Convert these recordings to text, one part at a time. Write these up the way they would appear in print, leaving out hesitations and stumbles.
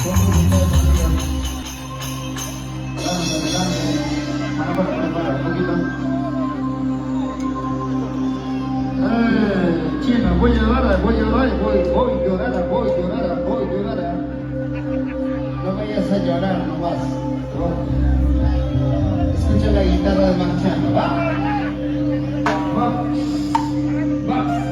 Un poquito. Chino, voy a llorar, voy a llorar, voy a llorar, voy a llorar, voy a llorar. No vayas a llorar nomás. ¿No? Escucha la guitarra de Marciano, ¿va? Va, va, va.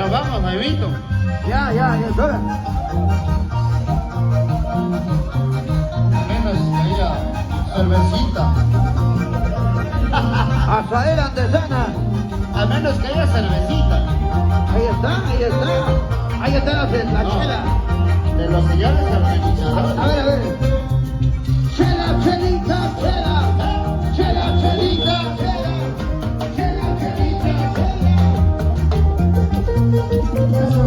nos vamos, Jaimito. Ya es hora. Menos que haya cervecita. Asadera artesana. Al menos que haya cervecita. Ahí está. Ahí está la chela. De los señores organizadores. A ver. Chela, chelita, chela. Chela, chelita, chela. Chela, chelita, chela. Eso.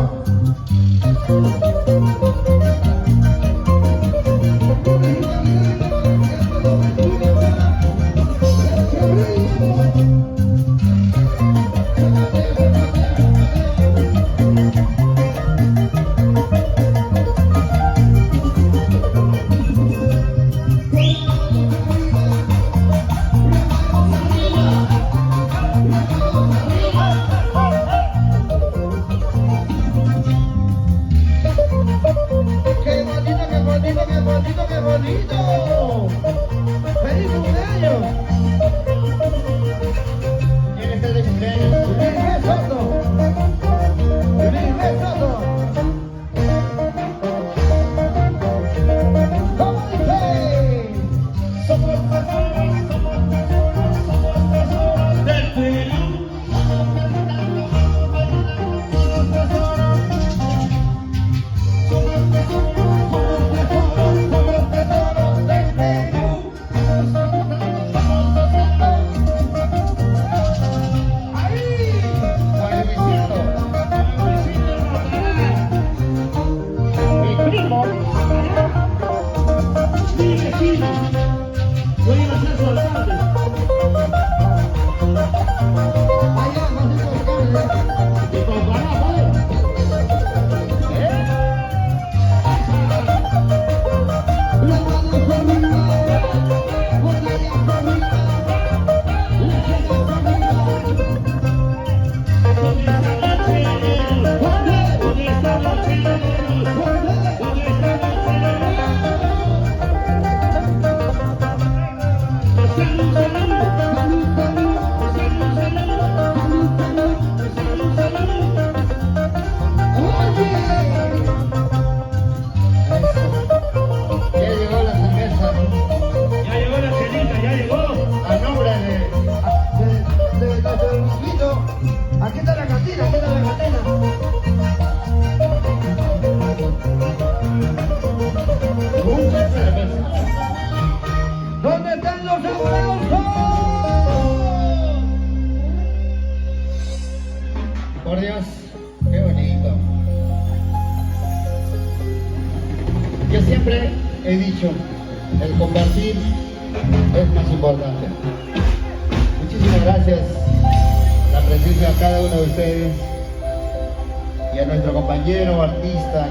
¡Qué bonito! ¡Feliz cumpleaños! ¿Quién está de cumpleaños? ¡Luis Soto! ¡Luis Soto! ¿Cómo dice? Del Perú. Aquí está la cantina, ¿Dónde están los aplausos? Por Dios, qué bonito. Yo siempre he dicho, el compartir es más importante. Muchísimas gracias la presencia a cada uno de ustedes y a nuestro compañero artista.